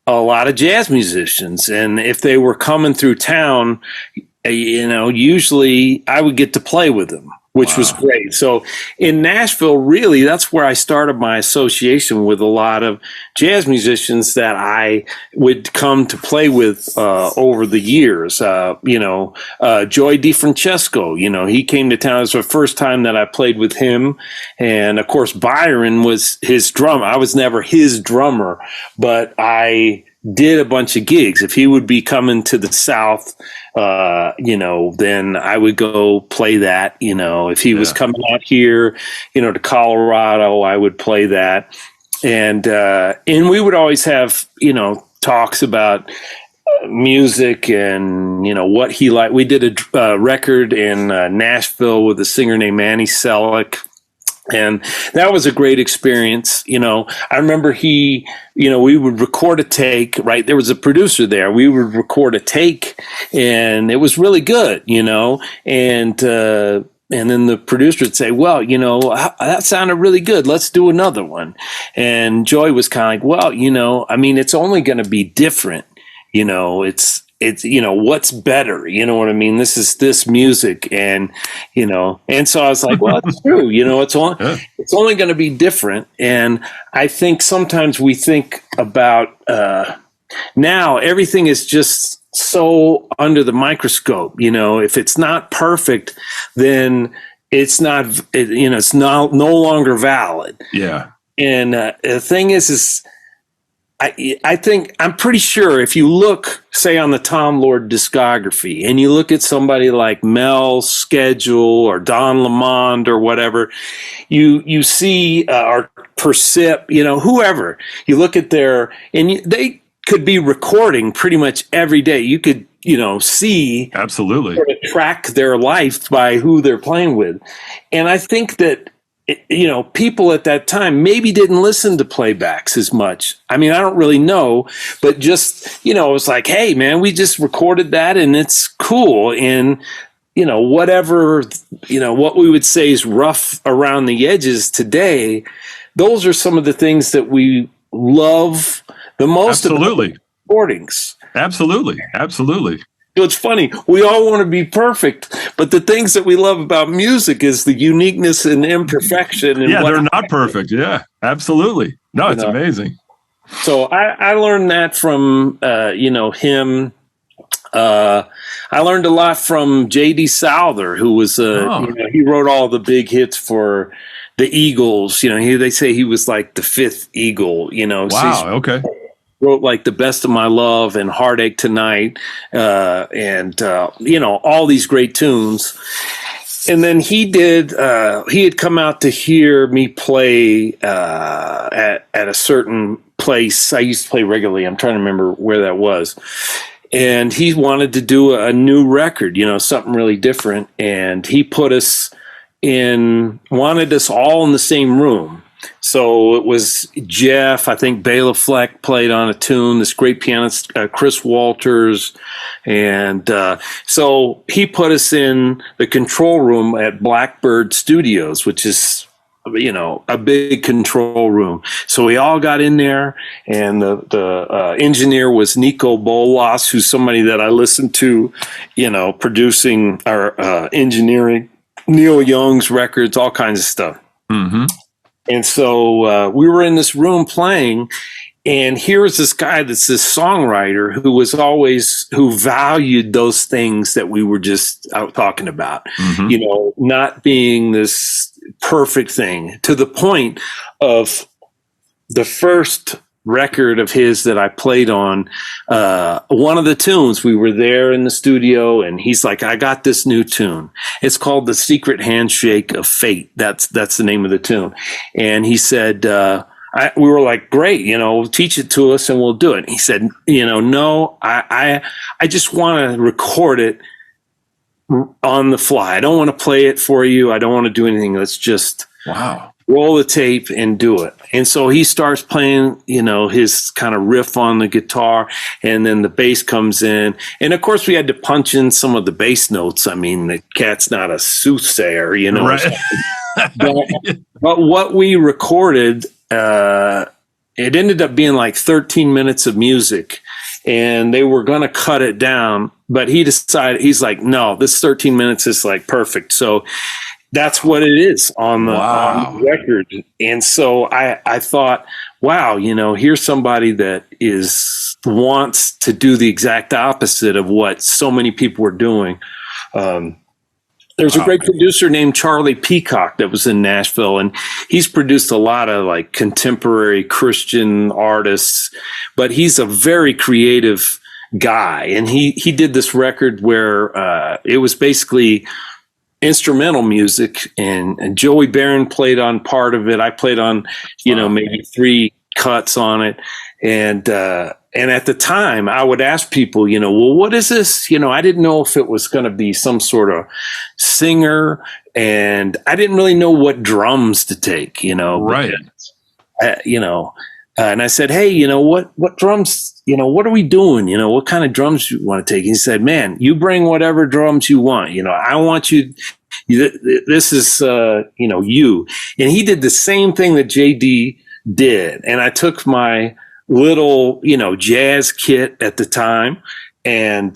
a lot of jazz musicians. And if they were coming through town, usually I would get to play with them, which was great. So in Nashville, really, that's where I started my association with a lot of jazz musicians that I would come to play with over the years. Joey DeFrancesco, he came to town. It was the first time that I played with him. And of course, Byron was his drummer. I was never his drummer, but I did a bunch of gigs. If he would be coming to the South, then I would go play that. If he was coming out here, to Colorado, I would play that. And we would always have, talks about music and, what he liked. We did a record in Nashville with a singer named Manny Selleck. And that was a great experience. I remember we would record a take, right? There was a producer there. We would record a take, and it was really good, and And then the producer would say, well, that sounded really good. Let's do another one. And Joy was kind of like, well, I mean, it's only going to be different. It's what's better? You know what I mean? This is this music. And so I was like, well, it's true. It's only going to be different. And I think sometimes we think about, now everything is just so under the microscope. If it's not perfect, then it's not, it's no longer valid. Yeah. And the thing is I think, I'm pretty sure if you look, say, on the Tom Lord discography, and you look at somebody like Mel's schedule or Don Lamond or whatever, you see, or Persip, whoever, you look at they could be recording pretty much every day. You could, see, absolutely, sort of track their life by who they're playing with. And I think that, people at that time maybe didn't listen to playbacks as much. I mean, I don't really know, but just, it was like, hey, man, we just recorded that and it's cool. And, whatever, what we would say is rough around the edges today, those are some of the things that we love the most. Absolutely. About recordings. Absolutely. It's funny. We all want to be perfect, but the things that we love about music is the uniqueness and imperfection. And they're not perfect. Yeah, absolutely. No, it's amazing. So I learned that from, him. I learned a lot from J.D. Souther, who was, he wrote all the big hits for the Eagles. They say he was like the fifth Eagle, Wow. Okay. Wrote like The Best of My Love and Heartache Tonight, and all these great tunes. And then he had come out to hear me play at a certain place I used to play regularly. I'm trying to remember where that was. And he wanted to do a new record, something really different. And he wanted us all in the same room. So it was Jeff, I think Bela Fleck played on a tune, this great pianist, Chris Walters. And so he put us in the control room at Blackbird Studios, which is, a big control room. So we all got in there, and the engineer was Nico Bolas, who's somebody that I listened to, producing or engineering Neil Young's records, all kinds of stuff. Mm-hmm. And so we were in this room playing, and here's this guy that's this songwriter who valued those things that we were just out talking about, not being this perfect thing, to the point of the first record of his that I played on, one of the tunes. We were there in the studio, and he's like, I got this new tune. It's called The Secret Handshake of Fate. That's the name of the tune. And he said, we were like, great, teach it to us and we'll do it. And he said, no, I just want to record it on the fly. I don't want to play it for you. I don't want to do anything. Let's just roll the tape and do it. And so he starts playing, his kind of riff on the guitar, and then the bass comes in. And of course we had to punch in some of the bass notes. I mean, the cat's not a soothsayer, Right. but what we recorded, it ended up being like 13 minutes of music, and they were going to cut it down, but he decided, he's like, no, this 13 minutes is like perfect. So that's what it is on the record. And so I thought, wow, here's somebody that wants to do the exact opposite of what so many people were doing. There's a great producer named Charlie Peacock that was in Nashville, and he's produced a lot of like contemporary Christian artists, but he's a very creative guy. And he did this record where it was basically instrumental music, and Joey Barron played on part of it. I played on, maybe 3 cuts on it. And at the time I would ask people, well, what is this? I didn't know if it was going to be some sort of singer, and I didn't really know what drums to take, Right. And I said, hey, what drums what are we doing? What kind of drums do you want to take? He said, man, you bring whatever drums you want. I want you, this is, you. And he did the same thing that JD did. And I took my little, jazz kit at the time, and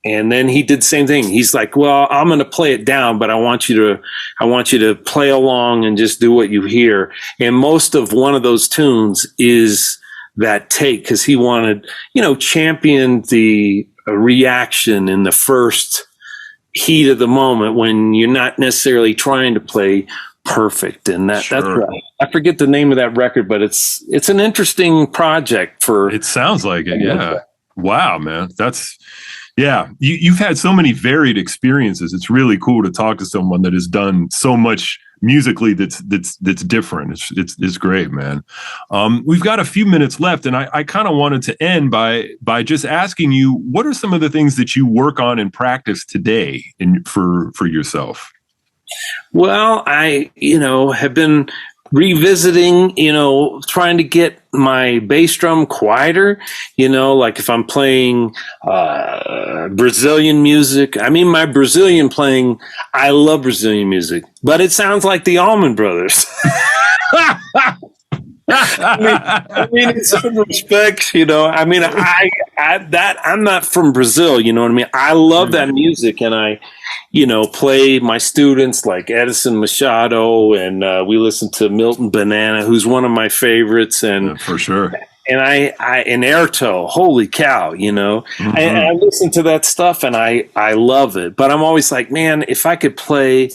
then he did the same thing. He's like, well, I'm going to play it down, but I want you to play along and just do what you hear. And most of one of those tunes is that take, because he wanted, champion the reaction in the first heat of the moment when you're not necessarily trying to play perfect. And that's right. I forget the name of that record, but it's an interesting project it sounds like it. Yeah. Wow, man. You've had so many varied experiences. It's really cool to talk to someone that has done so much musically that's different. It's great, man. We've got a few minutes left, and I kind of wanted to end by just asking you, what are some of the things that you work on in practice today for yourself? Well, I have been revisiting, trying to get my bass drum quieter, like if I'm playing Brazilian music. I mean, my Brazilian playing, I love Brazilian music, but it sounds like the Allman Brothers. I mean, in some respects, I mean, I'm not from Brazil, you know what I mean? I love that music, and I, play my students like Edison Machado, and we listen to Milton Banana, who's one of my favorites, and for sure. And and Airto, holy cow, Mm-hmm. I listen to that stuff and I love it, but I'm always like, man, if I could play,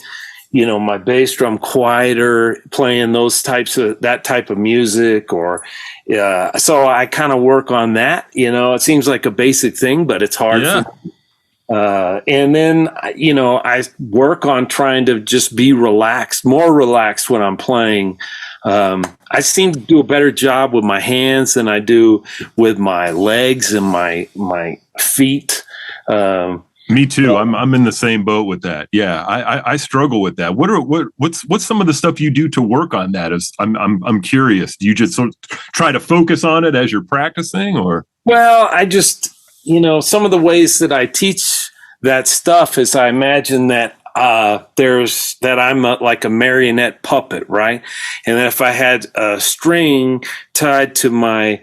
my bass drum quieter, playing that type of music, or so I kind of work on that. It seems like a basic thing, but it's hard. Yeah. And then, I work on trying to just be more relaxed when I'm playing. I seem to do a better job with my hands than I do with my legs and my feet. Me too. I'm in the same boat with that. Yeah, I struggle with that. What's some of the stuff you do to work on that? I'm curious. Do you just sort of try to focus on it as you're practicing, or? Well, I just some of the ways that I teach that stuff is I imagine that I'm like a marionette puppet, right? And then if I had a string tied to my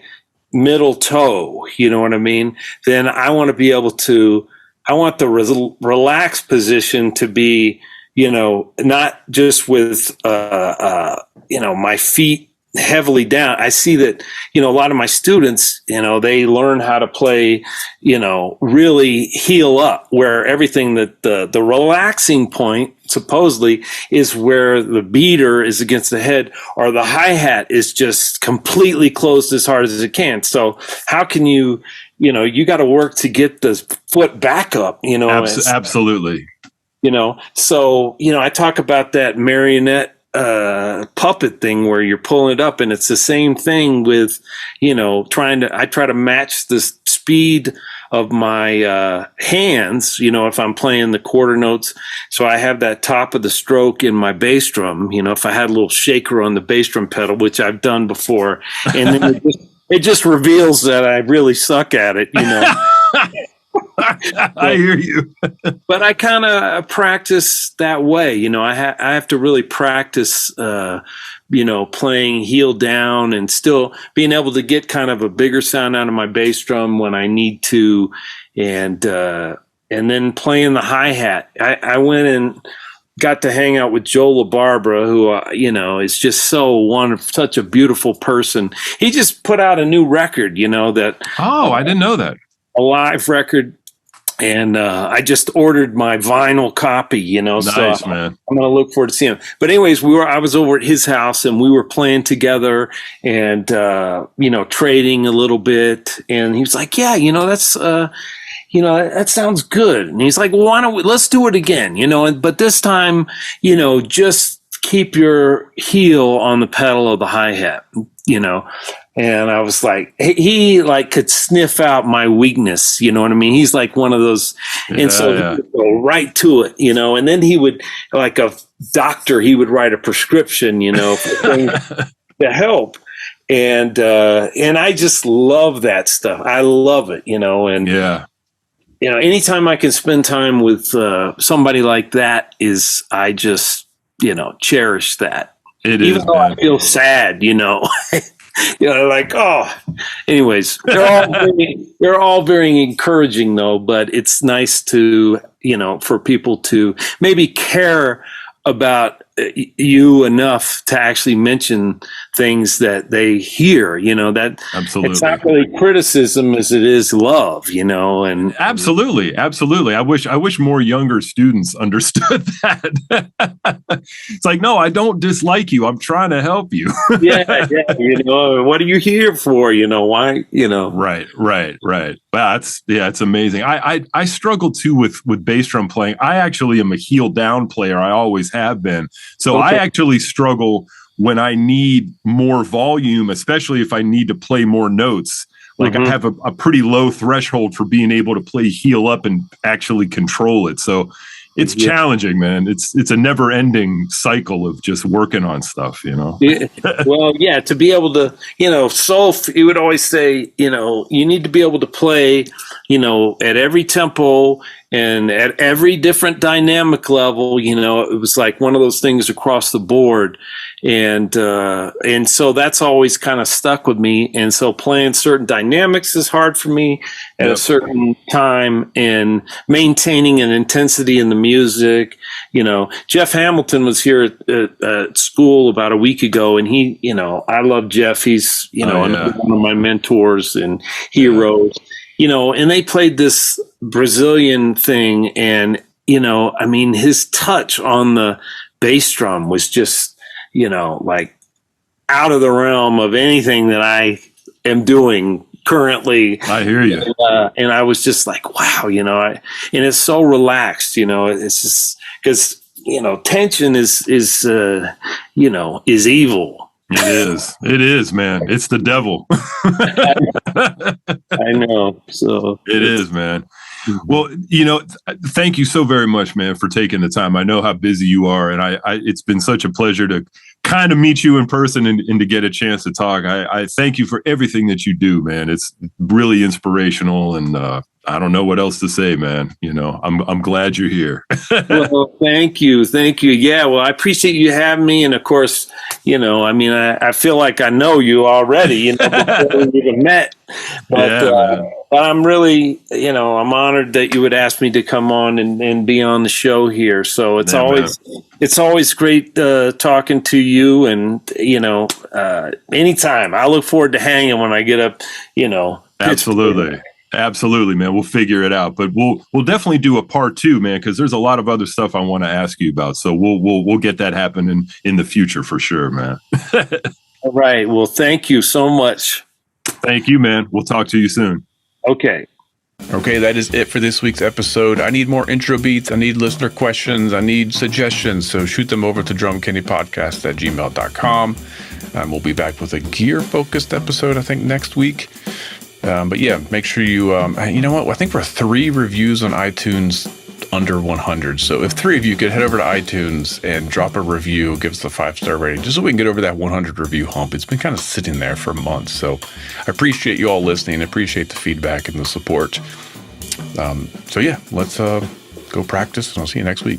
middle toe, you know what I mean? Then I want to be able to. I want the relaxed position to be, not just with, my feet heavily down. I see that, a lot of my students, they learn how to play, really heel up, where everything that the relaxing point supposedly is where the beater is against the head, or the hi-hat is just completely closed as hard as it can. So how can you, you got to work to get the foot back up, Absolutely. So, I talk about that marionette puppet thing where you're pulling it up, and it's the same thing with, I try to match the speed of my hands, if I'm playing the quarter notes. So I have that top of the stroke in my bass drum, if I had a little shaker on the bass drum pedal, which I've done before, and then it just reveals that I really suck at it, I hear you. But I kind of practice that way. I have to really practice, playing heel down and still being able to get kind of a bigger sound out of my bass drum when I need to. And then playing the hi-hat. I went and got to hang out with Joe LaBarbera, who, is just such a beautiful person. He just put out a new record, that. Oh, I didn't know that. A live record. And I just ordered my vinyl copy, Nice, so man. I'm going to look forward to seeing him. But anyways, I was over at his house, and we were playing together and, trading a little bit. And he was like, yeah, that's, that sounds good. And he's like, well, let's do it again, but this time, just keep your heel on the pedal of the hi-hat, And I was like, he could sniff out my weakness, you know what I mean? He's like one of those, and so he would go right to it, and then he would, like a doctor, he would write a prescription, for things to help. And I just love that stuff. I love it, and anytime I can spend time with somebody like that I just, cherish that. Even though I feel sad, like, anyways, they're all very encouraging though, but it's nice to, for people to maybe care about you enough to actually mention things that they hear, that absolutely. It's not really criticism as it is love, and absolutely. I wish more younger students understood that. It's like, no, I don't dislike you. I'm trying to help you. yeah. What are you here for? Why, Right. Wow, it's amazing. I struggle too with bass drum playing. I actually am a heel down player. I always have been. So I actually struggle when I need more volume, especially if I need to play more notes. Like I have a pretty low threshold for being able to play heel up and actually control it. So it's challenging, man. It's a never ending cycle of just working on stuff, Well, yeah, to be able to, you would always say, you need to be able to play, at every tempo and at every different dynamic level. It was like one of those things across the board. And so that's always kind of stuck with me. And so playing certain dynamics is hard for me at a certain time, and maintaining an intensity in the music. Jeff Hamilton was here at school about a week ago, and he, I love Jeff. He's, one of my mentors and heroes, and they played this Brazilian thing, and, his touch on the bass drum was just, like out of the realm of anything that I am doing currently. I hear you. And I was just like, wow, and it's so relaxed, it's just because, tension is evil. It is, man. It's the devil. I know. So it is, man. Well, thank you so very much, man, for taking the time. I know how busy you are, and it's been such a pleasure to kind of meet you in person and to get a chance to talk. I thank you for everything that you do, man. It's really inspirational, and I don't know what else to say, man. I'm glad you're here. Well, thank you. Yeah, well, I appreciate you having me, and of course, I feel like I know you already, before we even met. But I'm really, I'm honored that you would ask me to come on and be on the show here. So it's always great talking to you, and anytime. I look forward to hanging when I get up. Absolutely, man. We'll figure it out, but we'll definitely do a part 2, man, because there's a lot of other stuff I want to ask you about. So we'll get that happening in the future for sure, man. All right. Well, thank you so much. Thank you, man. We'll talk to you soon. Okay. Okay, that is it for this week's episode. I need more intro beats. I need listener questions. I need suggestions. So shoot them over to drumcandypodcast@gmail.com. We'll be back with a gear-focused episode, I think, next week. But yeah, make sure you know what? I think we're 3 reviews on iTunes under 100. So if 3 of you could head over to iTunes and drop a review, give us a 5-star rating, just so we can get over that 100 review hump. It's been kind of sitting there for months. So I appreciate you all listening. I appreciate the feedback and the support. So yeah, let's go practice, and I'll see you next week.